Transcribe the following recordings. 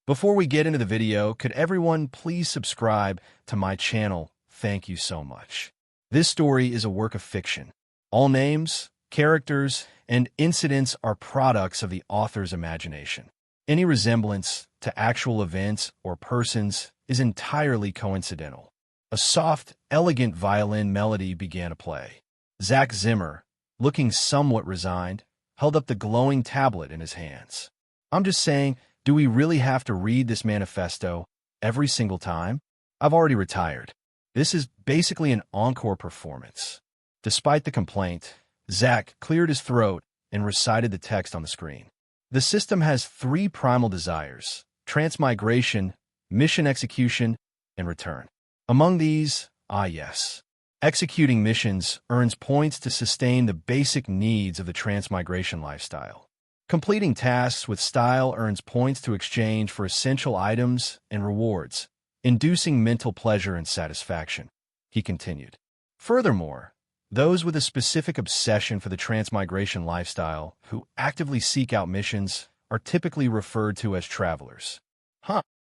Before we get into the video, could everyone please subscribe to my channel? Thank you so much. This story is a work of fiction. All names, characters, and incidents are products of the author's imagination. Any resemblance to actual events or persons is entirely coincidental. A soft, elegant violin melody began to play. Zach Zimmer, looking somewhat resigned, held up the glowing tablet in his hands. I'm just saying, do we really have to read this manifesto every single time? I've already retired. This is basically an encore performance. Despite the complaint, Zach cleared his throat and recited the text on the screen. The system has three primal desires: transmigration, mission execution, and return. Among these, yes, executing missions earns points to sustain the basic needs of the transmigration lifestyle. Completing tasks with style earns points to exchange for essential items and rewards, inducing mental pleasure and satisfaction, he continued. Furthermore, those with a specific obsession for the transmigration lifestyle who actively seek out missions are typically referred to as travelers.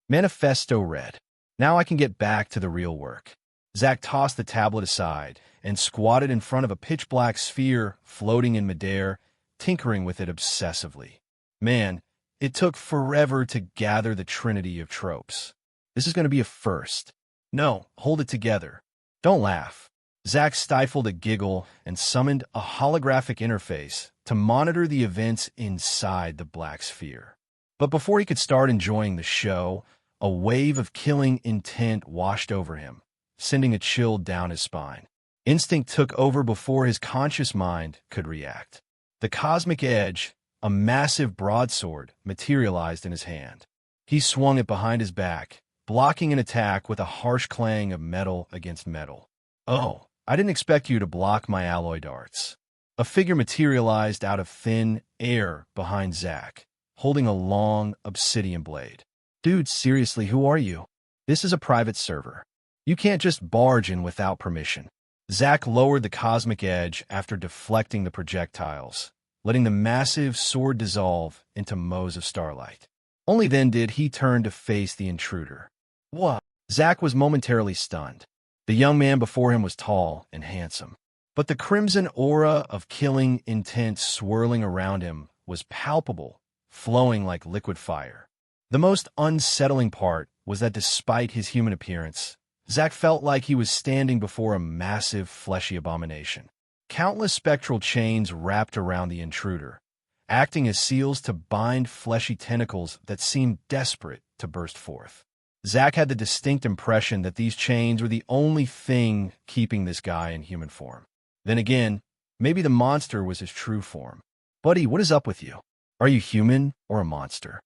Manifesto read. Now I can get back to the real work. Zach tossed the tablet aside and squatted in front of a pitch-black sphere floating in midair, tinkering with it obsessively. Man, it took forever to gather the trinity of tropes. This is going to be a first. No, hold it together. Don't laugh. Zach stifled a giggle and summoned a holographic interface to monitor the events inside the black sphere. But before he could start enjoying the show, a wave of killing intent washed over him, sending a chill down his spine. Instinct took over before his conscious mind could react. The cosmic edge, a massive broadsword, materialized in his hand. He swung it behind his back, blocking an attack with a harsh clang of metal against metal. Oh, I didn't expect you to block my alloy darts. A figure materialized out of thin air behind Zach, holding a long obsidian blade. Dude, seriously, who are you? This is a private server. You can't just barge in without permission. Zach lowered the cosmic edge after deflecting the projectiles, letting the massive sword dissolve into motes of starlight. Only then did he turn to face the intruder. What? Zach was momentarily stunned. The young man before him was tall and handsome, but the crimson aura of killing intent swirling around him was palpable, flowing like liquid fire. The most unsettling part was that despite his human appearance, Zach felt like he was standing before a massive, fleshy abomination. Countless spectral chains wrapped around the intruder, acting as seals to bind fleshy tentacles that seemed desperate to burst forth. Zach had the distinct impression that these chains were the only thing keeping this guy in human form. Then again, maybe the monster was his true form. Buddy, what is up with you? Are you human or a monster?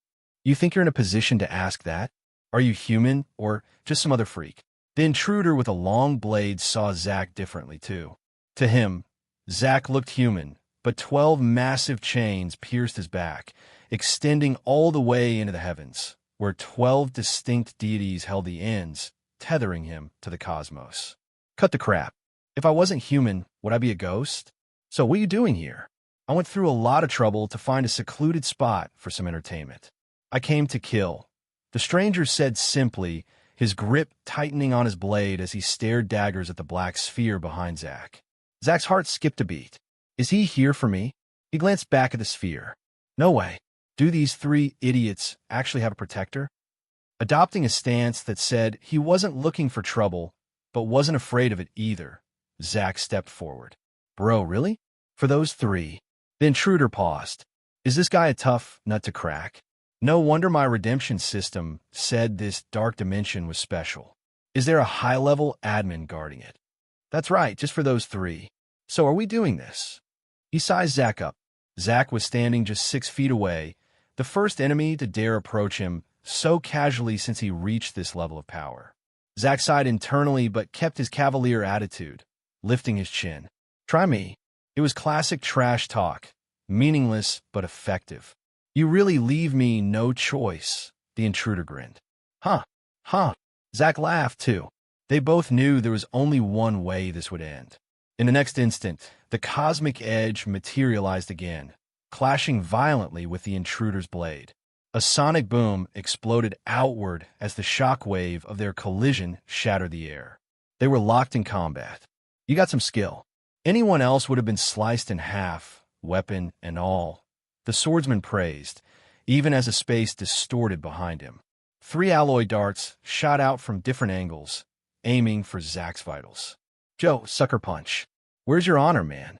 You think you're in a position to ask that? Are you human or just some other freak? The intruder with a long blade saw Zach differently, too. To him, Zach looked human, but 12 massive chains pierced his back, extending all the way into the heavens, where 12 distinct deities held the ends, tethering him to the cosmos. Cut the crap. If I wasn't human, would I be a ghost? So what are you doing here? I went through a lot of trouble to find a secluded spot for some entertainment. I came to kill. The stranger said simply, his grip tightening on his blade as he stared daggers at the black sphere behind Zach. Zach's heart skipped a beat. Is he here for me? He glanced back at the sphere. No way. Do these three idiots actually have a protector? Adopting a stance that said he wasn't looking for trouble, but wasn't afraid of it either, Zach stepped forward. Bro, really? For those three? The intruder paused. Is this guy a tough nut to crack? No wonder my redemption system said this dark dimension was special. Is there a high-level admin guarding it? That's right, just for those three. So are we doing this? He sized Zach up. Zach was standing just 6 feet away, the first enemy to dare approach him so casually since he reached this level of power. Zach sighed internally but kept his cavalier attitude, lifting his chin. Try me. It was classic trash talk, meaningless but effective. You really leave me no choice, the intruder grinned. Huh. Zach laughed, too. They both knew there was only one way this would end. In the next instant, the cosmic edge materialized again, clashing violently with the intruder's blade. A sonic boom exploded outward as the shock wave of their collision shattered the air. They were locked in combat. You got some skill. Anyone else would have been sliced in half, weapon and all. The swordsman praised, even as a space distorted behind him. 3 alloy darts shot out from different angles, aiming for Zack's vitals. Joe, sucker punch. Where's your honor, man?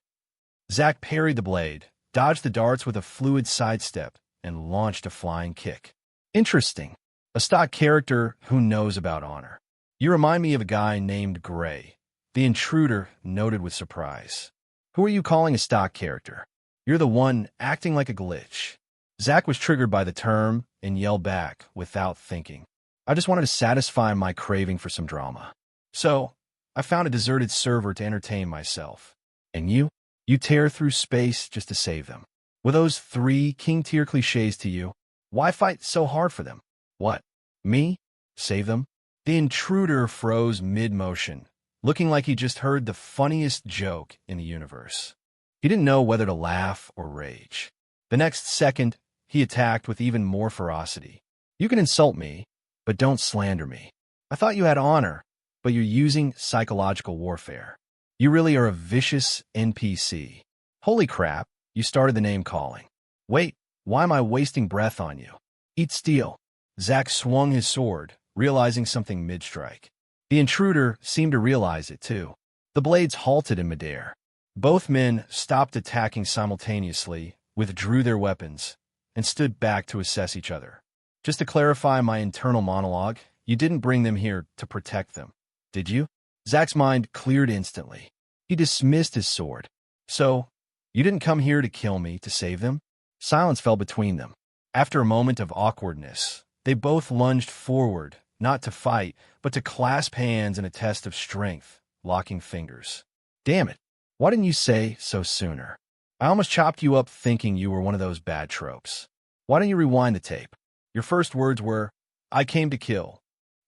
Zack parried the blade, dodged the darts with a fluid sidestep, and launched a flying kick. Interesting. A stock character who knows about honor. You remind me of a guy named Gray. The intruder noted with surprise. Who are you calling a stock character? You're the one acting like a glitch. Zack was triggered by the term and yelled back without thinking. I just wanted to satisfy my craving for some drama. So, I found a deserted server to entertain myself. And you? You tear through space just to save them. Were those 3 king-tier cliches to you? Why fight so hard for them? What? Me? Save them? The intruder froze mid-motion, looking like he just heard the funniest joke in the universe. He didn't know whether to laugh or rage. The next second, he attacked with even more ferocity. You can insult me, but don't slander me. I thought you had honor, but you're using psychological warfare. You really are a vicious NPC. Holy crap, you started the name-calling. Wait, why am I wasting breath on you? Eat steel. Zack swung his sword, realizing something mid-strike. The intruder seemed to realize it, too. The blades halted in midair. Both men stopped attacking simultaneously, withdrew their weapons, and stood back to assess each other. Just to clarify my internal monologue, you didn't bring them here to protect them, did you? Zack's mind cleared instantly. He dismissed his sword. So, you didn't come here to kill me, to save them? Silence fell between them. After a moment of awkwardness, they both lunged forward, not to fight, but to clasp hands in a test of strength, locking fingers. Damn it, why didn't you say so sooner? I almost chopped you up thinking you were one of those bad tropes. Why don't you rewind the tape? Your first words were, I came to kill.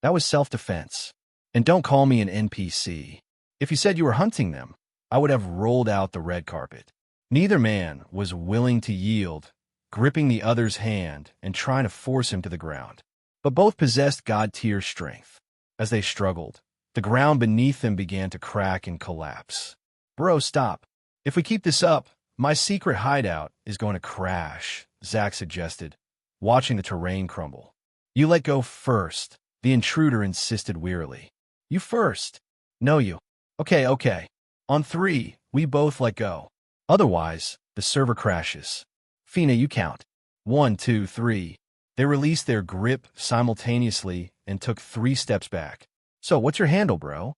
That was self-defense. And don't call me an NPC. If you said you were hunting them, I would have rolled out the red carpet. Neither man was willing to yield, gripping the other's hand and trying to force him to the ground. But both possessed God-tier strength. As they struggled, the ground beneath them began to crack and collapse. Bro, stop. If we keep this up, my secret hideout is going to crash, Zack suggested, watching the terrain crumble. You let go first, the intruder insisted wearily. You first. No, you. Okay. On 3, we both let go. Otherwise, the server crashes. Fina, you count. 1, 2, 3. They released their grip simultaneously and took 3 steps back. So, what's your handle, bro?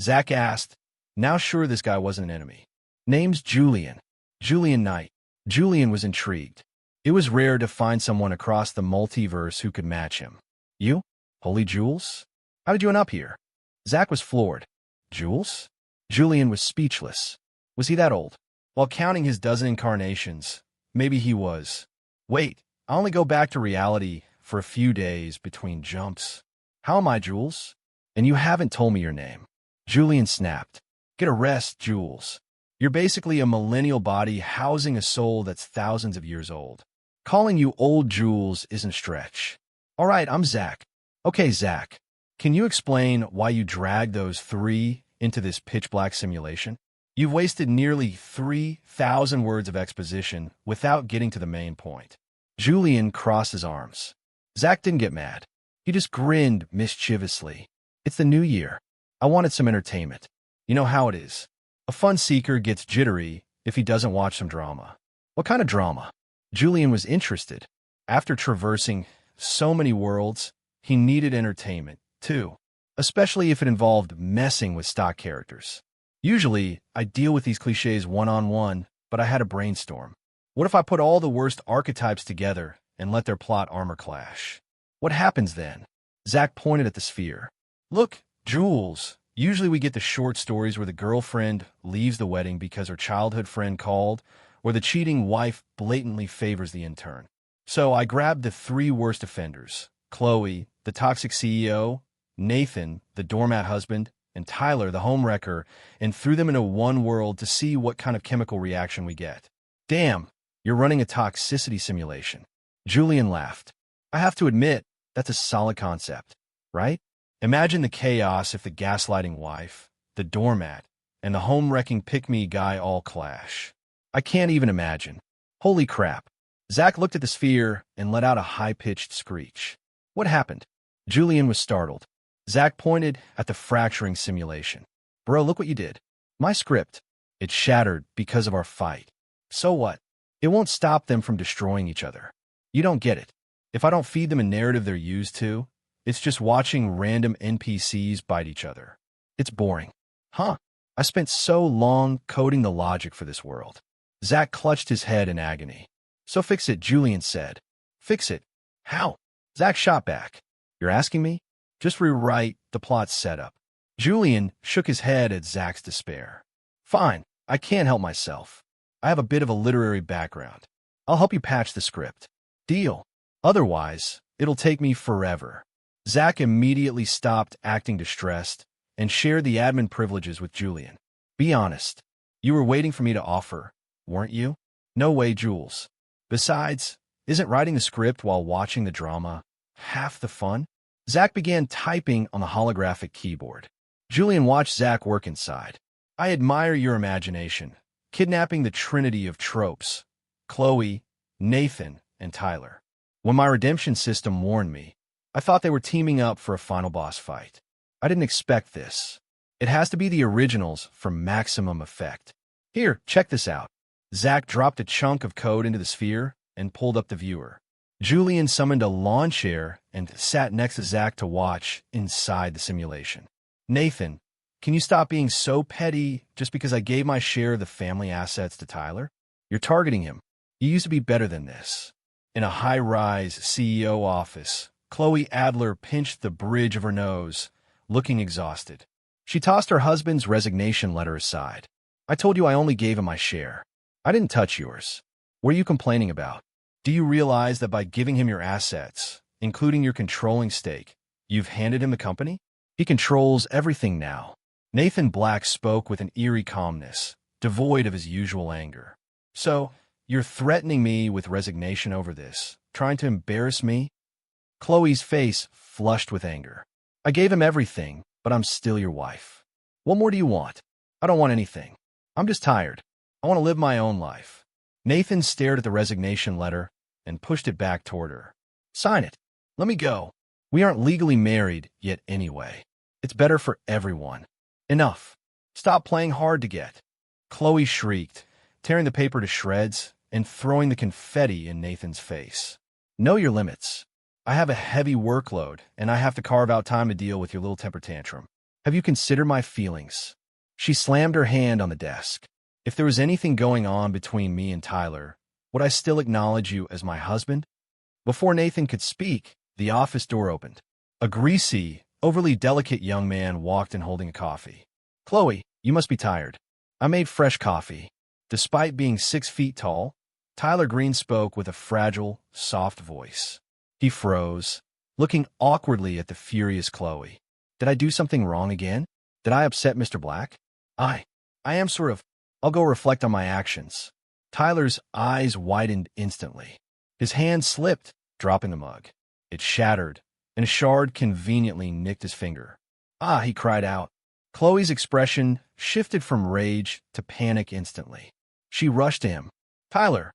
Zack asked, now sure this guy wasn't an enemy. Name's Julian. Julian Knight. Julian was intrigued. It was rare to find someone across the multiverse who could match him. You? Holy Jules? How did you end up here? Zack was floored. Jules? Julian was speechless. Was he that old? While counting his dozen incarnations, maybe he was. Wait, I only go back to reality for a few days between jumps. How am I, Jules? And you haven't told me your name. Julian snapped. Get a rest, Jules. You're basically a millennial body housing a soul that's thousands of years old. Calling you old Jules isn't a stretch. All right, I'm Zack. Okay, Zack. Can you explain why you dragged those 3 into this pitch-black simulation? You've wasted nearly 3,000 words of exposition without getting to the main point. Julian crossed his arms. Zack didn't get mad. He just grinned mischievously. It's the new year. I wanted some entertainment. You know how it is. A fun seeker gets jittery if he doesn't watch some drama. What kind of drama? Julian was interested. After traversing so many worlds, he needed entertainment, too, especially if it involved messing with stock characters. Usually, I deal with these cliches one-on-one, but I had a brainstorm. What if I put all the worst archetypes together and let their plot armor clash? What happens then? Zack pointed at the sphere. Look, Jules. Usually we get the short stories where the girlfriend leaves the wedding because her childhood friend called, or the cheating wife blatantly favors the intern. So I grabbed the 3 worst offenders, Chloe, the toxic CEO, Nathan, the doormat husband, and Tyler, the homewrecker, and threw them into one world to see what kind of chemical reaction we get. Damn, you're running a toxicity simulation. Julian laughed. I have to admit, that's a solid concept, right? Imagine the chaos if the gaslighting wife, the doormat, and the home-wrecking pick-me guy all clash. I can't even imagine. Holy crap. Zach looked at the sphere and let out a high-pitched screech. What happened? Julian was startled. Zach pointed at the fracturing simulation. Bro, look what you did. My script. It shattered because of our fight. So what? It won't stop them from destroying each other. You don't get it. If I don't feed them a narrative they're used to, it's just watching random NPCs bite each other. It's boring. Huh? I spent so long coding the logic for this world. Zach clutched his head in agony. So fix it, Julian said. Fix it? How? Zach shot back. You're asking me? Just rewrite the plot setup. Julian shook his head at Zach's despair. Fine, I can't help myself. I have a bit of a literary background. I'll help you patch the script. Deal. Otherwise, it'll take me forever. Zach immediately stopped acting distressed and shared the admin privileges with Julian. Be honest. You were waiting for me to offer, weren't you? No way, Jules. Besides, isn't writing the script while watching the drama half the fun? Zach began typing on the holographic keyboard. Julian watched Zach work inside. I admire your imagination, kidnapping the trinity of tropes, Chloe, Nathan, and Tyler. When my redemption system warned me, I thought they were teaming up for a final boss fight. I didn't expect this. It has to be the originals for maximum effect. Here, check this out. Zach dropped a chunk of code into the sphere and pulled up the viewer. Julian summoned a lawn chair and sat next to Zach to watch inside the simulation. Nathan, can you stop being so petty just because I gave my share of the family assets to Tyler? You're targeting him. You used to be better than this. In a high-rise CEO office, Chloe Adler pinched the bridge of her nose, looking exhausted. She tossed her husband's resignation letter aside. I told you I only gave him my share. I didn't touch yours. What are you complaining about? Do you realize that by giving him your assets, including your controlling stake, you've handed him the company? He controls everything now. Nathan Black spoke with an eerie calmness, devoid of his usual anger. So, you're threatening me with resignation over this, trying to embarrass me? Chloe's face flushed with anger. I gave him everything, but I'm still your wife. What more do you want? I don't want anything. I'm just tired. I want to live my own life. Nathan stared at the resignation letter and pushed it back toward her. Sign it. Let me go. We aren't legally married yet anyway. It's better for everyone. Enough. Stop playing hard to get. Chloe shrieked, tearing the paper to shreds and throwing the confetti in Nathan's face. Know your limits. I have a heavy workload, and I have to carve out time to deal with your little temper tantrum. Have you considered my feelings? She slammed her hand on the desk. If there was anything going on between me and Tyler, would I still acknowledge you as my husband? Before Nathan could speak, the office door opened. A greasy, overly delicate young man walked in holding a coffee. Chloe, you must be tired. I made fresh coffee. Despite being 6 feet tall, Tyler Green spoke with a fragile, soft voice. He froze, looking awkwardly at the furious Chloe. Did I do something wrong again? Did I upset Mr. Black? I am sort of. I'll go reflect on my actions. Tyler's eyes widened instantly. His hand slipped, dropping the mug. It shattered, and a shard conveniently nicked his finger. Ah, he cried out. Chloe's expression shifted from rage to panic instantly. She rushed to him. Tyler,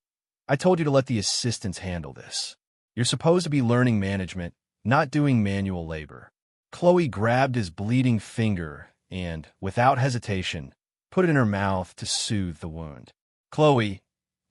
I told you to let the assistants handle this. You're supposed to be learning management, not doing manual labor. Chloe grabbed his bleeding finger and, without hesitation, put it in her mouth to soothe the wound. Chloe,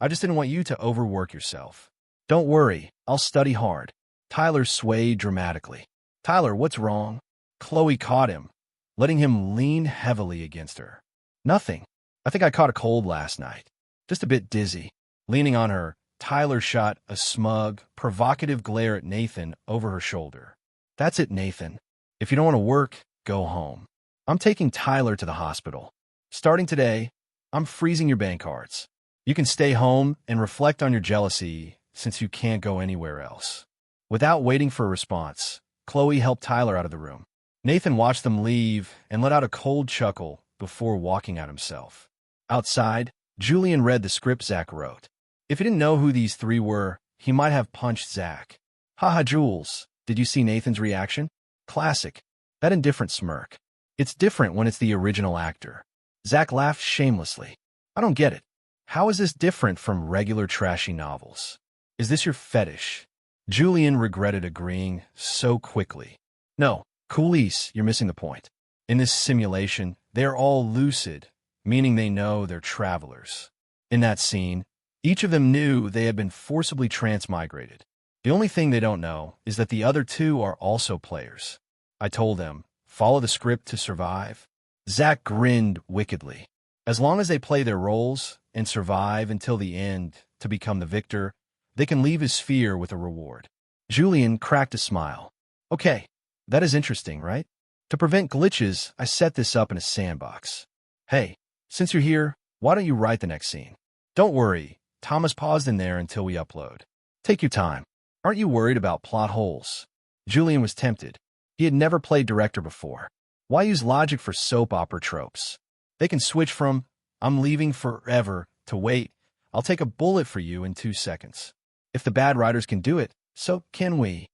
I just didn't want you to overwork yourself. Don't worry, I'll study hard. Tyler swayed dramatically. Tyler, what's wrong? Chloe caught him, letting him lean heavily against her. Nothing. I think I caught a cold last night. Just a bit dizzy. Leaning on her, Tyler shot a smug, provocative glare at Nathan over her shoulder. That's it, Nathan. If you don't want to work, go home. I'm taking Tyler to the hospital. Starting today, I'm freezing your bank cards. You can stay home and reflect on your jealousy since you can't go anywhere else. Without waiting for a response, Chloe helped Tyler out of the room. Nathan watched them leave and let out a cold chuckle before walking out himself. Outside, Julian read the script Zach wrote. If he didn't know who these three were, he might have punched Zach. Haha, Jules, did you see Nathan's reaction? Classic. That indifferent smirk. It's different when it's the original actor. Zach laughed shamelessly. I don't get it. How is this different from regular trashy novels? Is this your fetish? Julian regretted agreeing so quickly. No, coolise, you're missing the point. In this simulation, they're all lucid, meaning they know they're travelers. In that scene, each of them knew they had been forcibly transmigrated. The only thing they don't know is that the other two are also players. I told them, follow the script to survive. Zach grinned wickedly. As long as they play their roles and survive until the end to become the victor, they can leave his sphere with a reward. Julian cracked a smile. Okay, that is interesting, right? To prevent glitches, I set this up in a sandbox. Hey, since you're here, why don't you write the next scene? Don't worry, Thomas paused in there until we upload. Take your time. Aren't you worried about plot holes? Julian was tempted. He had never played director before. Why use logic for soap opera tropes? They can switch from, I'm leaving forever, to wait, I'll take a bullet for you in 2 seconds. If the bad writers can do it, so can we.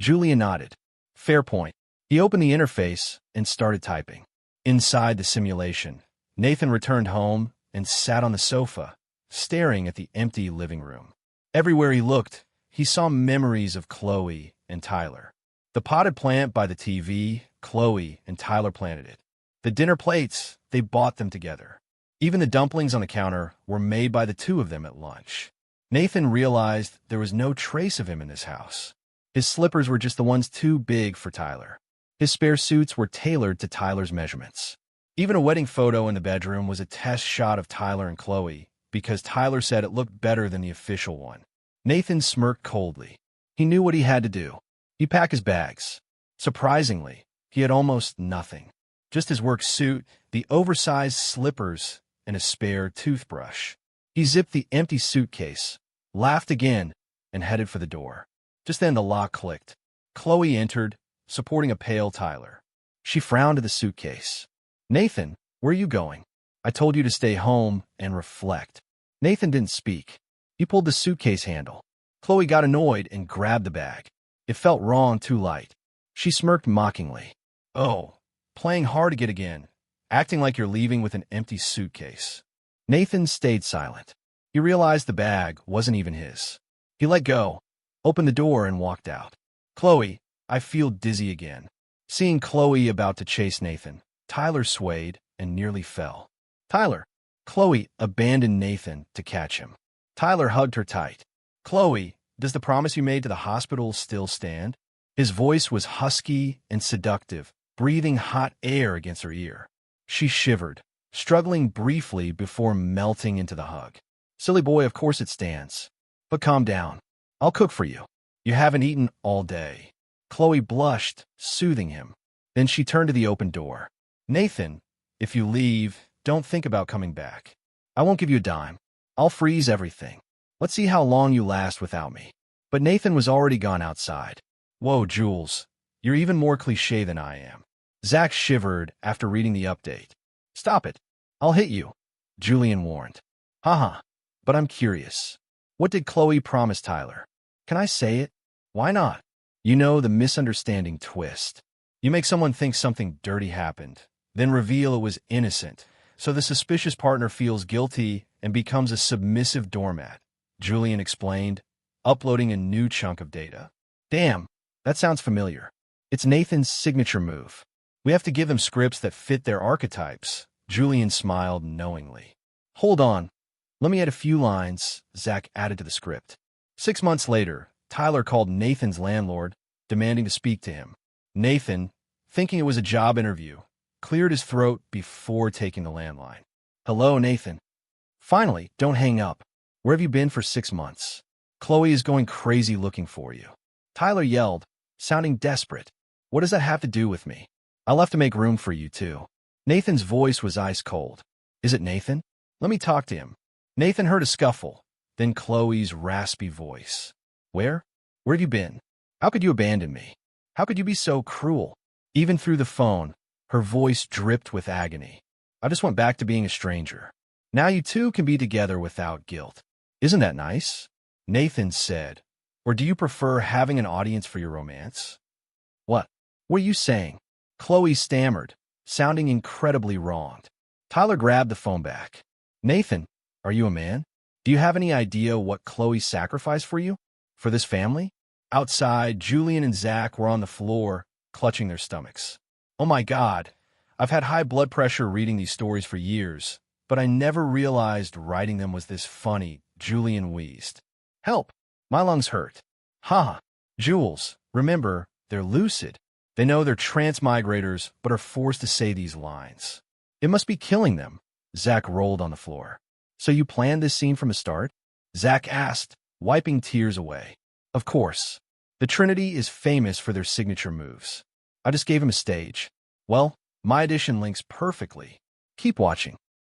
Julian nodded. Fair point. He opened the interface and started typing. Inside the simulation, Nathan returned home and sat on the sofa, staring at the empty living room. Everywhere he looked, he saw memories of Chloe and Tyler. The potted plant by the TV, Chloe and Tyler planted it. The dinner plates, they bought them together. Even the dumplings on the counter were made by the two of them at lunch. Nathan realized there was no trace of him in this house. His slippers were just the ones too big for Tyler. His spare suits were tailored to Tyler's measurements. Even a wedding photo in the bedroom was a test shot of Tyler and Chloe, because Tyler said it looked better than the official one. Nathan smirked coldly. He knew what he had to do. He packed his bags. Surprisingly, he had almost nothing. Just his work suit, the oversized slippers, and a spare toothbrush. He zipped the empty suitcase, laughed again, and headed for the door. Just then the lock clicked. Chloe entered, supporting a pale Tyler. She frowned at the suitcase. Nathan, where are you going? I told you to stay home and reflect. Nathan didn't speak. He pulled the suitcase handle. Chloe got annoyed and grabbed the bag. It felt wrong, too light. She smirked mockingly. Oh, playing hard to get again, acting like you're leaving with an empty suitcase. Nathan stayed silent. He realized the bag wasn't even his. He let go, opened the door, and walked out. Chloe, I feel dizzy again. Seeing Chloe about to chase Nathan, Tyler swayed and nearly fell. Tyler! Chloe abandoned Nathan to catch him. Tyler hugged her tight. Chloe, does the promise you made to the hospital still stand? His voice was husky and seductive, breathing hot air against her ear. She shivered, struggling briefly before melting into the hug. Silly boy, of course it stands. But calm down. I'll cook for you. You haven't eaten all day. Chloe blushed, soothing him. Then she turned to the open door. Nathan, if you leave, don't think about coming back. I won't give you a dime. I'll freeze everything. Let's see how long you last without me. But Nathan was already gone outside. Whoa, Jules, you're even more cliché than I am. Zach shivered after reading the update. Stop it. I'll hit you, Julian warned. Haha, but I'm curious. What did Chloe promise Tyler? Can I say it? Why not? You know, the misunderstanding twist. You make someone think something dirty happened, then reveal it was innocent, so the suspicious partner feels guilty and becomes a submissive doormat, Julian explained, uploading a new chunk of data. Damn, that sounds familiar. It's Nathan's signature move. We have to give them scripts that fit their archetypes. Julian smiled knowingly. Hold on. Let me add a few lines, Zach added to the script. 6 months later, Tyler called Nathan's landlord, demanding to speak to him. Nathan, thinking it was a job interview, cleared his throat before taking the landline. Hello, Nathan. Finally, don't hang up. Where have you been for 6 months? Chloe is going crazy looking for you. Tyler yelled, sounding desperate. What does that have to do with me? I'll have to make room for you, too. Nathan's voice was ice cold. Is it Nathan? Let me talk to him. Nathan heard a scuffle, then Chloe's raspy voice. Where? Where have you been? How could you abandon me? How could you be so cruel? Even through the phone, her voice dripped with agony. I just went back to being a stranger. Now you two can be together without guilt. Isn't that nice? Nathan said. Or do you prefer having an audience for your romance? What? What are you saying? Chloe stammered, sounding incredibly wronged. Tyler grabbed the phone back. Nathan, are you a man? Do you have any idea what Chloe sacrificed for you? For this family? Outside, Julian and Zach were on the floor, clutching their stomachs. Oh my God, I've had high blood pressure reading these stories for years, but I never realized writing them was this funny, Julian wheezed. Help! My lungs hurt. Ha! Jules, remember, they're lucid. They know they're transmigrators, but are forced to say these lines. It must be killing them. Zach rolled on the floor. So you planned this scene from the start? Zach asked, wiping tears away. Of course. The Trinity is famous for their signature moves. I just gave him a stage. Well, my edition links perfectly. Keep watching.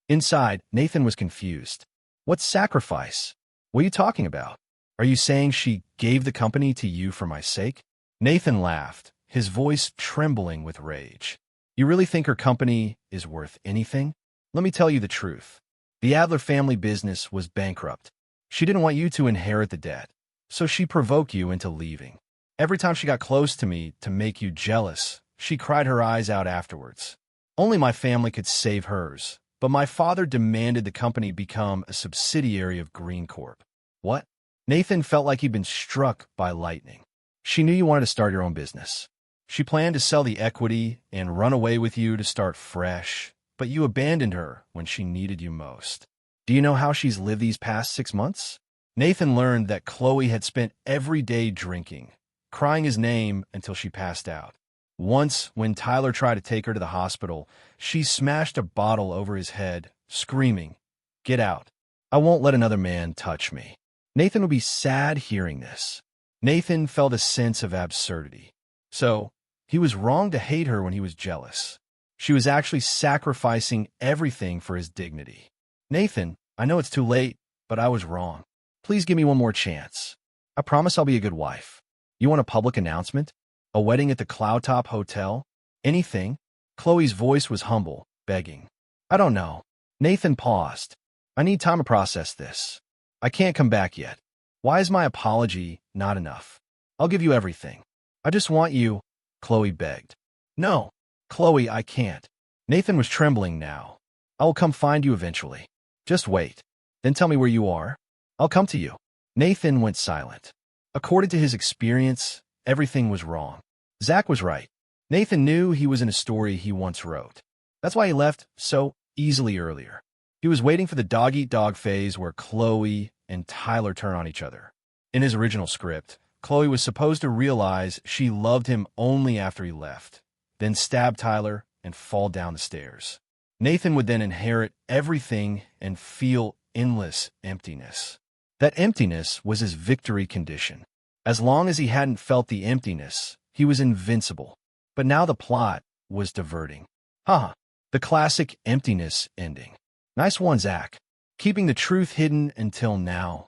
Inside, Nathan was confused. What sacrifice? What are you talking about? Are you saying she gave the company to you for my sake? Nathan laughed, his voice trembling with rage. You really think her company is worth anything? Let me tell you the truth. The Adler family business was bankrupt. She didn't want you to inherit the debt, so she provoked you into leaving. Every time she got close to me to make you jealous, she cried her eyes out afterwards. Only my family could save hers, but my father demanded the company become a subsidiary of Green Corp. What? Nathan felt like he'd been struck by lightning. She knew you wanted to start your own business. She planned to sell the equity and run away with you to start fresh, but you abandoned her when she needed you most. Do you know how she's lived these past 6 months? Nathan learned that Chloe had spent every day drinking, crying his name until she passed out. Once, when Tyler tried to take her to the hospital, she smashed a bottle over his head, screaming, "Get out. I won't let another man touch me." Nathan would be sad hearing this. Nathan felt a sense of absurdity. So, he was wrong to hate her when he was jealous. She was actually sacrificing everything for his dignity. Nathan, I know it's too late, but I was wrong. Please give me one more chance. I promise I'll be a good wife. You want a public announcement? A wedding at the Cloudtop Hotel? Anything? Chloe's voice was humble, begging. I don't know. Nathan paused. I need time to process this. I can't come back yet. Why is my apology not enough? I'll give you everything. I just want you, Chloe begged. No, Chloe, I can't. Nathan was trembling now. I will come find you eventually. Just wait. Then tell me where you are. I'll come to you. Nathan went silent. According to his experience, everything was wrong. Zach was right. Nathan knew he was in a story he once wrote. That's why he left so easily earlier. He was waiting for the dog-eat-dog phase where Chloe and Tyler turn on each other. In his original script, Chloe was supposed to realize she loved him only after he left, then stab Tyler and fall down the stairs. Nathan would then inherit everything and feel endless emptiness. That emptiness was his victory condition. As long as he hadn't felt the emptiness, he was invincible. But now the plot was diverting. The classic emptiness ending. Nice one, Zach. Keeping the truth hidden until now.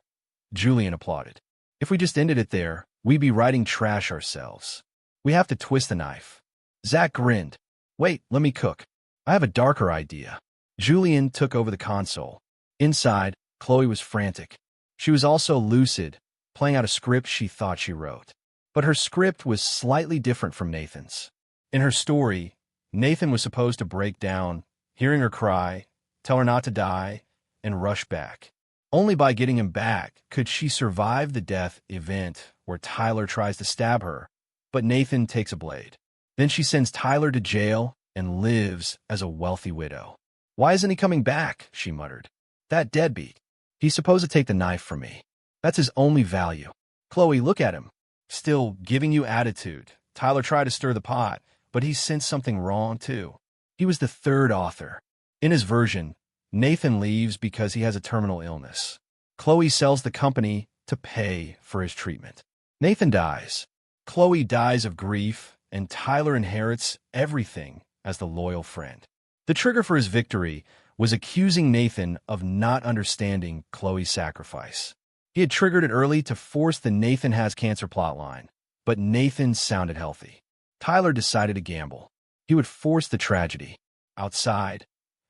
Julian applauded. If we just ended it there, we'd be writing trash ourselves. We have to twist the knife. Zach grinned. Wait, let me cook. I have a darker idea. Julian took over the console. Inside, Chloe was frantic. She was also lucid, playing out a script she thought she wrote. But her script was slightly different from Nathan's. In her story, Nathan was supposed to break down, hearing her cry, tell her not to die, and rush back. Only by getting him back could she survive the death event where Tyler tries to stab her, but Nathan takes a blade. Then she sends Tyler to jail and lives as a wealthy widow. Why isn't he coming back? She muttered. That deadbeat. He's supposed to take the knife from me. That's his only value. Chloe, look at him. Still giving you attitude. Tyler tried to stir the pot, but he sensed something wrong too. He was the third author. In his version, Nathan leaves because he has a terminal illness. Chloe sells the company to pay for his treatment. Nathan dies. Chloe dies of grief, and Tyler inherits everything as the loyal friend. The trigger for his victory was accusing Nathan of not understanding Chloe's sacrifice. He had triggered it early to force the Nathan has cancer plotline, but Nathan sounded healthy. Tyler decided to gamble. He would force the tragedy. Outside.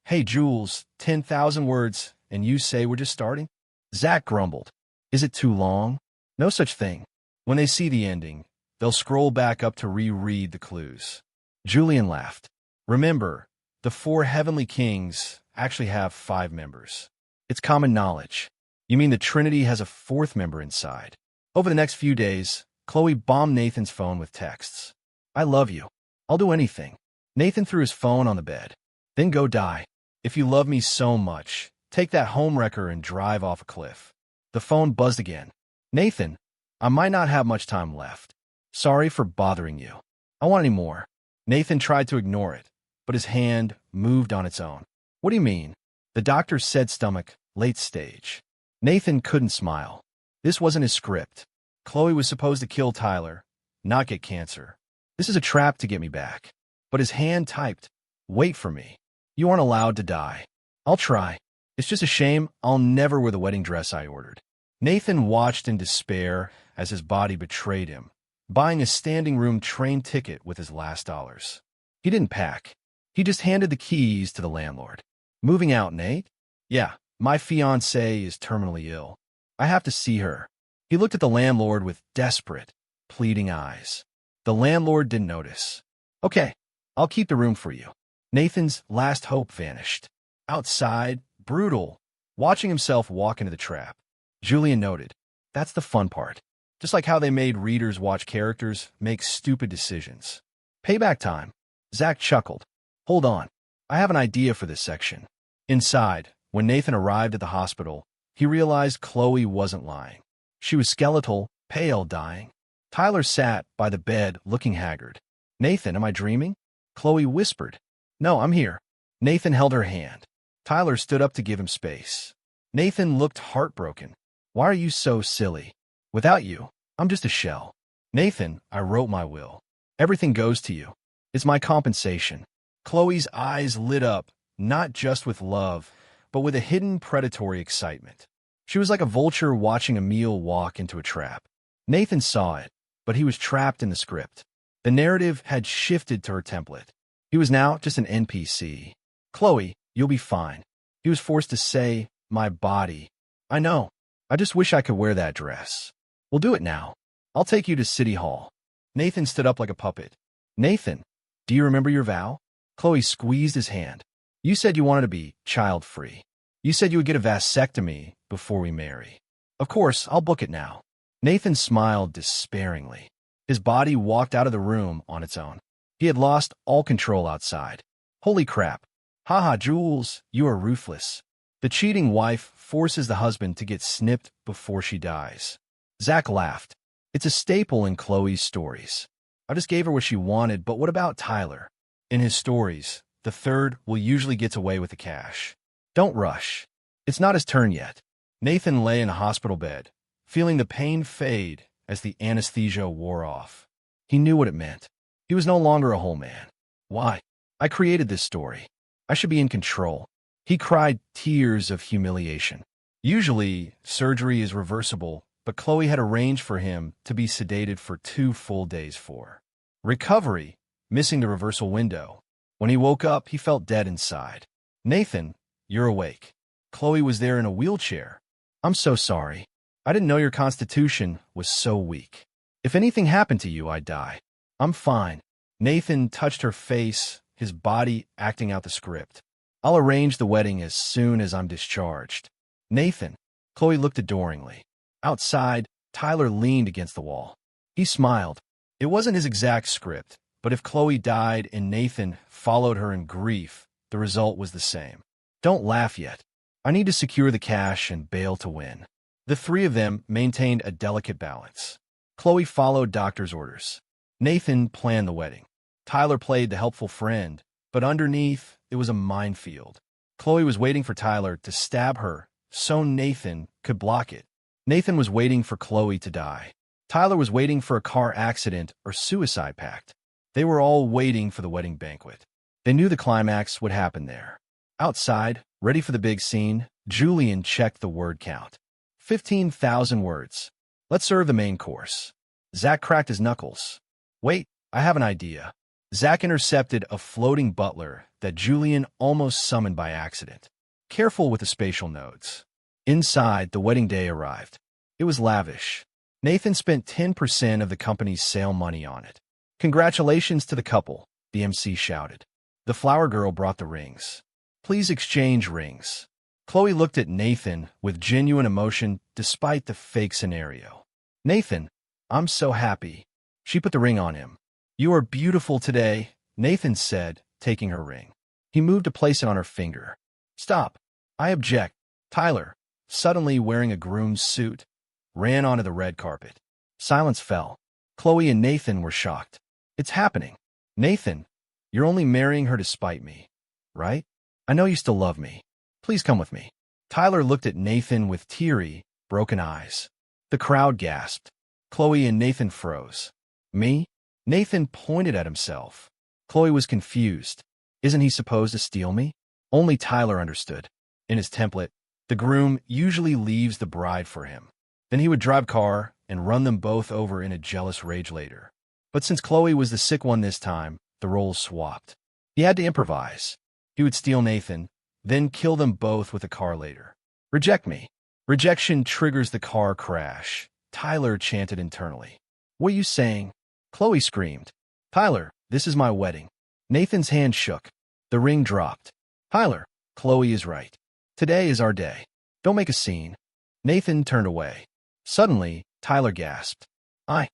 Hey, Jules, 10,000 words, and you say we're just starting? Zach grumbled. Is it too long? No such thing. When they see the ending, they'll scroll back up to reread the clues. Julian laughed. Remember, the 4 heavenly kings actually have 5 members. It's common knowledge. You mean the Trinity has a 4th member inside? Over the next few days, Chloe bombed Nathan's phone with texts. I love you. I'll do anything. Nathan threw his phone on the bed. Then go die. If you love me so much, take that homewrecker and drive off a cliff. The phone buzzed again. Nathan, I might not have much time left. Sorry for bothering you. I want any more. Nathan tried to ignore it, but his hand moved on its own. What do you mean? The doctor said stomach, late stage. Nathan couldn't smile. This wasn't his script. Chloe was supposed to kill Tyler, not get cancer. This is a trap to get me back. But his hand typed, wait for me. You aren't allowed to die. I'll try. It's just a shame I'll never wear the wedding dress I ordered. Nathan watched in despair as his body betrayed him, buying a standing room train ticket with his last dollars. He didn't pack. He just handed the keys to the landlord. Moving out, Nate? Yeah, my fiancée is terminally ill. I have to see her. He looked at the landlord with desperate, pleading eyes. The landlord didn't notice. Okay, I'll keep the room for you. Nathan's last hope vanished. Outside, brutal, watching himself walk into the trap. Julian noted, that's the fun part. Just like how they made readers watch characters make stupid decisions. Payback time. Zach chuckled. Hold on. I have an idea for this section. Inside, when Nathan arrived at the hospital, he realized Chloe wasn't lying. She was skeletal, pale, dying. Tyler sat by the bed looking haggard. Nathan, am I dreaming? Chloe whispered. No, I'm here. Nathan held her hand. Tyler stood up to give him space. Nathan looked heartbroken. Why are you so silly? Without you, I'm just a shell. Nathan, I wrote my will. Everything goes to you. It's my compensation. Chloe's eyes lit up, not just with love, but with a hidden predatory excitement. She was like a vulture watching a meal walk into a trap. Nathan saw it, but he was trapped in the script. The narrative had shifted to her template. He was now just an NPC. Chloe, you'll be fine. He was forced to say, my body. I know. I just wish I could wear that dress. We'll do it now. I'll take you to City Hall. Nathan stood up like a puppet. Nathan, do you remember your vow? Chloe squeezed his hand. You said you wanted to be child-free. You said you would get a vasectomy before we marry. Of course, I'll book it now. Nathan smiled despairingly. His body walked out of the room on its own. He had lost all control outside. Holy crap. Haha, Jules, you are ruthless. The cheating wife forces the husband to get snipped before she dies. Zach laughed. It's a staple in Chloe's stories. I just gave her what she wanted, but what about Tyler? In his stories, the third will usually get away with the cash. Don't rush. It's not his turn yet. Nathan lay in a hospital bed, feeling the pain fade as the anesthesia wore off. He knew what it meant. He was no longer a whole man. Why? I created this story. I should be in control. He cried tears of humiliation. Usually, surgery is reversible, but Chloe had arranged for him to be sedated for 2 full days for recovery, missing the reversal window. When he woke up, he felt dead inside. Nathan, you're awake. Chloe was there in a wheelchair. I'm so sorry. I didn't know your constitution was so weak. If anything happened to you, I'd die. I'm fine. Nathan touched her face, his body acting out the script. I'll arrange the wedding as soon as I'm discharged. Nathan. Chloe looked adoringly. Outside, Tyler leaned against the wall. He smiled. It wasn't his exact script, but if Chloe died and Nathan followed her in grief, the result was the same. Don't laugh yet. I need to secure the cash and bail to win. The 3 of them maintained a delicate balance. Chloe followed doctor's orders. Nathan planned the wedding. Tyler played the helpful friend, but underneath, it was a minefield. Chloe was waiting for Tyler to stab her so Nathan could block it. Nathan was waiting for Chloe to die. Tyler was waiting for a car accident or suicide pact. They were all waiting for the wedding banquet. They knew the climax would happen there. Outside, ready for the big scene, Julian checked the word count. 15,000 words. Let's serve the main course. Zach cracked his knuckles. Wait, I have an idea. Zach intercepted a floating butler that Julian almost summoned by accident. Careful with the spatial nodes. Inside, the wedding day arrived. It was lavish. Nathan spent 10% of the company's sale money on it. Congratulations to the couple, the MC shouted. The flower girl brought the rings. Please exchange rings. Chloe looked at Nathan with genuine emotion despite the fake scenario. Nathan, I'm so happy. She put the ring on him. You are beautiful today, Nathan said, taking her ring. He moved to place it on her finger. Stop. I object. Tyler, suddenly wearing a groom's suit, ran onto the red carpet. Silence fell. Chloe and Nathan were shocked. It's happening. Nathan, you're only marrying her to spite me, right? I know you still love me. Please come with me. Tyler looked at Nathan with teary, broken eyes. The crowd gasped. Chloe and Nathan froze. Me? Nathan pointed at himself. Chloe was confused. Isn't he supposed to steal me? Only Tyler understood. In his template, the groom usually leaves the bride for him. Then he would drive car and run them both over in a jealous rage later. But since Chloe was the sick one this time, the roles swapped. He had to improvise. He would steal Nathan, then kill them both with a car later. Reject me. Rejection triggers the car crash, Tyler chanted internally. What are you saying? Chloe screamed. Tyler, this is my wedding. Nathan's hand shook. The ring dropped. Tyler, Chloe is right. Today is our day. Don't make a scene. Nathan turned away. Suddenly, Tyler gasped. I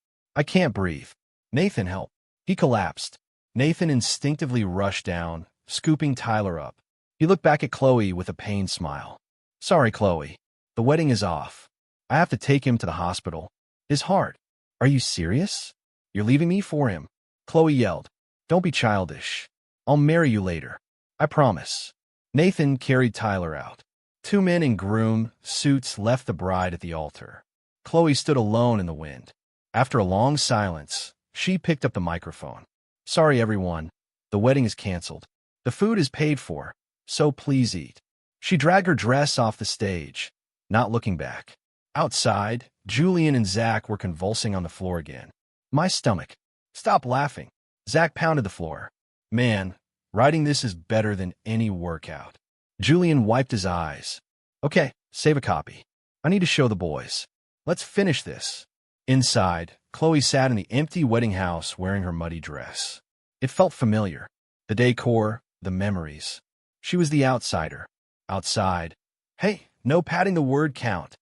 can't breathe. Nathan, help. He collapsed. Nathan instinctively rushed down, scooping Tyler up. He looked back at Chloe with a pained smile. Sorry, Chloe. The wedding is off. I have to take him to the hospital. His heart. Are you serious? You're leaving me for him? Chloe yelled. Don't be childish. I'll marry you later. I promise. Nathan carried Tyler out. Two men in groom suits left the bride at the altar. Chloe stood alone in the wind. After a long silence, she picked up the microphone. Sorry, everyone. The wedding is canceled. The food is paid for, so please eat. She dragged her dress off the stage, not looking back. Outside, Julian and Zach were convulsing on the floor again. My stomach. Stop laughing. Zach pounded the floor. Man, writing this is better than any workout. Julian wiped his eyes. Okay, save a copy. I need to show the boys. Let's finish this. Inside, Chloe sat in the empty wedding house wearing her muddy dress. It felt familiar. The decor, the memories. She was the outsider. Outside. Hey, no padding the word count.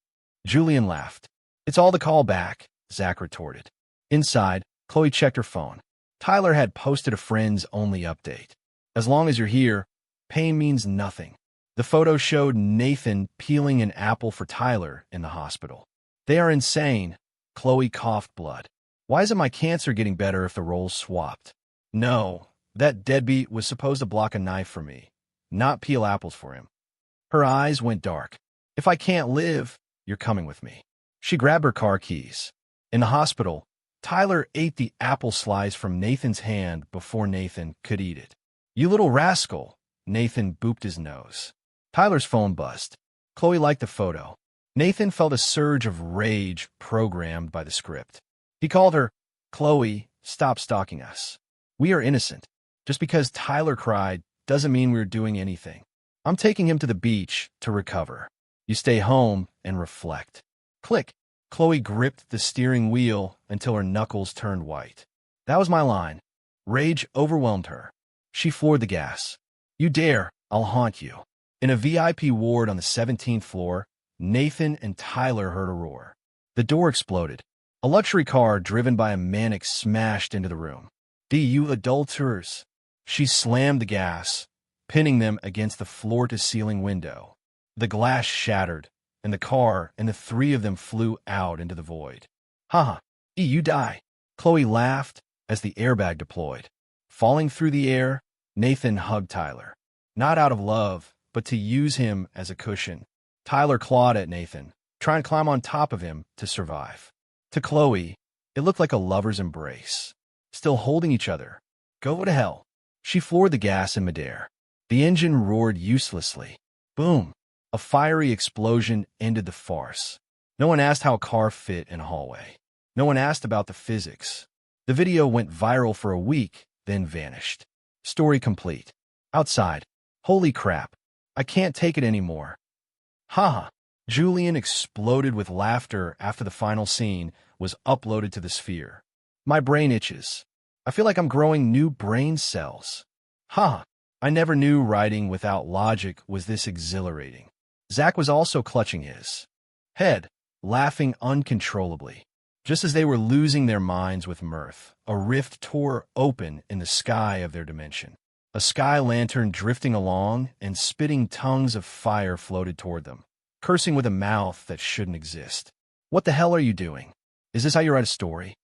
Julian laughed. It's all the call back, Zach retorted. Inside, Chloe checked her phone. Tyler had posted a friends-only update. As long as you're here, pain means nothing. The photo showed Nathan peeling an apple for Tyler in the hospital. They are insane. Chloe coughed blood. Why isn't my cancer getting better if the roles swapped? No, that deadbeat was supposed to block a knife for me, not peel apples for him. Her eyes went dark. If I can't live, you're coming with me. She grabbed her car keys. In the hospital, Tyler ate the apple slice from Nathan's hand before Nathan could eat it. You little rascal, Nathan booped his nose. Tyler's phone buzzed. Chloe liked the photo. Nathan felt a surge of rage programmed by the script. He called her, Chloe, stop stalking us. We are innocent. Just because Tyler cried doesn't mean we're doing anything. I'm taking him to the beach to recover. You stay home and reflect. Click. Chloe gripped the steering wheel until her knuckles turned white. That was my line. Rage overwhelmed her. She floored the gas. You dare, I'll haunt you. In a VIP ward on the 17th floor, Nathan and Tyler heard a roar. The door exploded. A luxury car driven by a maniac smashed into the room. You adulterers. She slammed the gas, pinning them against the floor-to-ceiling window. The glass shattered, and the car and the three of them flew out into the void. Haha, you die. Chloe laughed as the airbag deployed. Falling through the air, Nathan hugged Tyler. Not out of love, but to use him as a cushion. Tyler clawed at Nathan, trying to climb on top of him to survive. To Chloe, it looked like a lover's embrace. Still holding each other. Go to hell. She floored the gas in midair. The engine roared uselessly. Boom. A fiery explosion ended the farce. No one asked how a car fit in a hallway. No one asked about the physics. The video went viral for a week, then vanished. Story complete. Outside. Holy crap. I can't take it anymore. Haha. Julian exploded with laughter after the final scene was uploaded to the sphere. My brain itches. I feel like I'm growing new brain cells. Huh. I never knew writing without logic was this exhilarating. Zach was also clutching his head, laughing uncontrollably. Just as they were losing their minds with mirth, a rift tore open in the sky of their dimension. A sky lantern drifting along and spitting tongues of fire floated toward them, cursing with a mouth that shouldn't exist. What the hell are you doing? Is this how you write a story?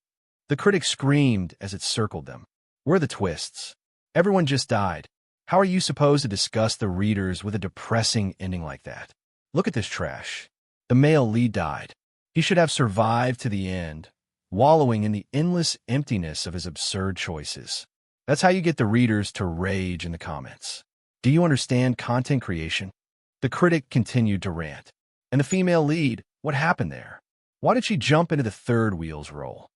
The critic screamed as it circled them. Where are the twists? Everyone just died. How are you supposed to disgust the readers with a depressing ending like that? Look at this trash. The male lead died. He should have survived to the end, wallowing in the endless emptiness of his absurd choices. That's how you get the readers to rage in the comments. Do you understand content creation? The critic continued to rant. And the female lead, what happened there? Why did she jump into the third wheel's role?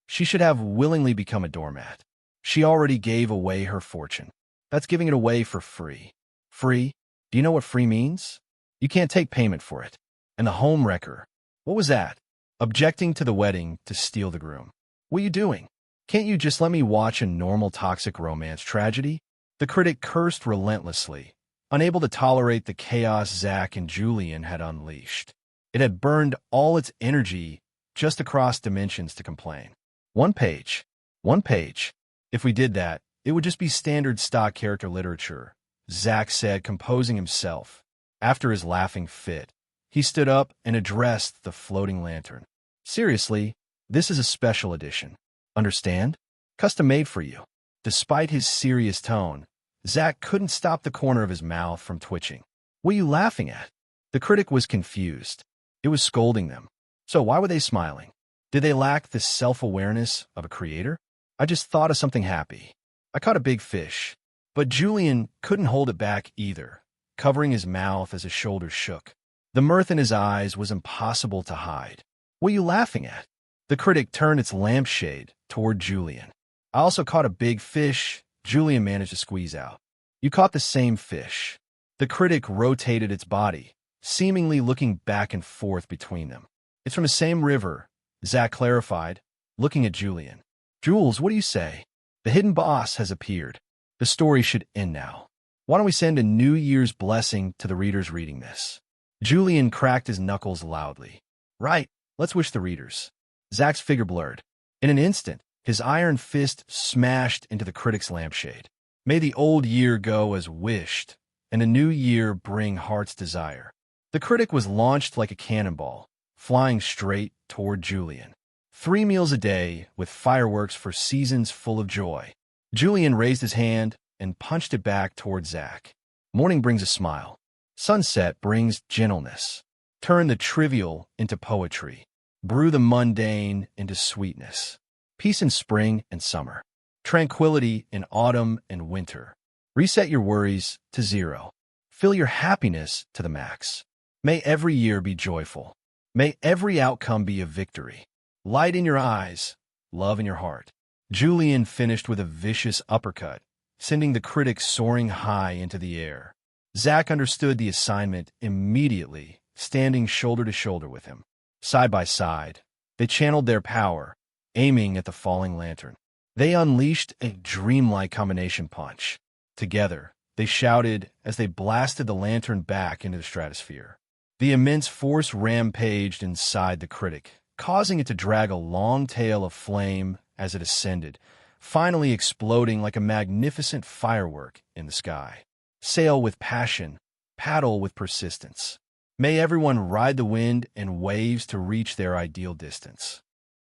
She should have willingly become a doormat. She already gave away her fortune. That's giving it away for free. Free? Do you know what free means? You can't take payment for it. And the home wrecker. What was that? Objecting to the wedding to steal the groom. What are you doing? Can't you just let me watch a normal toxic romance tragedy? The critic cursed relentlessly, unable to tolerate the chaos Zach and Julian had unleashed. It had burned all its energy just across dimensions to complain. One page. One page. If we did that, it would just be standard stock character literature, Zach said, composing himself. After his laughing fit, he stood up and addressed the floating lantern. Seriously, this is a special edition. Understand? Custom made for you. Despite his serious tone, Zach couldn't stop the corner of his mouth from twitching. What are you laughing at? The critic was confused. It was scolding them. So why were they smiling? Did they lack the self-awareness of a creator? I just thought of something happy. I caught a big fish. But Julian couldn't hold it back either, covering his mouth as his shoulders shook. The mirth in his eyes was impossible to hide. What are you laughing at? The critic turned its lampshade toward Julian. I also caught a big fish, Julian managed to squeeze out. You caught the same fish. The critic rotated its body, seemingly looking back and forth between them. It's from the same river, Zach clarified, looking at Julian. Jules, what do you say? The hidden boss has appeared. The story should end now. Why don't we send a New Year's blessing to the readers reading this? Julian cracked his knuckles loudly. Right, let's wish the readers. Zach's figure blurred. In an instant, his iron fist smashed into the critic's lampshade. May the old year go as wished, and a new year bring heart's desire. The critic was launched like a cannonball, flying straight toward Julian. 3 meals a day, with fireworks for seasons full of joy. Julian raised his hand and punched it back toward Zach. Morning brings a smile. Sunset brings gentleness. Turn the trivial into poetry. Brew the mundane into sweetness. Peace in spring and summer. Tranquility in autumn and winter. Reset your worries to 0. Fill your happiness to the max. May every year be joyful. May every outcome be a victory. Light in your eyes, love in your heart. Julian finished with a vicious uppercut, sending the critic soaring high into the air. Zach understood the assignment immediately, standing shoulder to shoulder with him. Side by side, they channeled their power, aiming at the falling lantern. They unleashed a dreamlike combination punch. Together, they shouted as they blasted the lantern back into the stratosphere. The immense force rampaged inside the critic, causing it to drag a long tail of flame as it ascended, finally exploding like a magnificent firework in the sky. Sail with passion, paddle with persistence. May everyone ride the wind and waves to reach their ideal distance.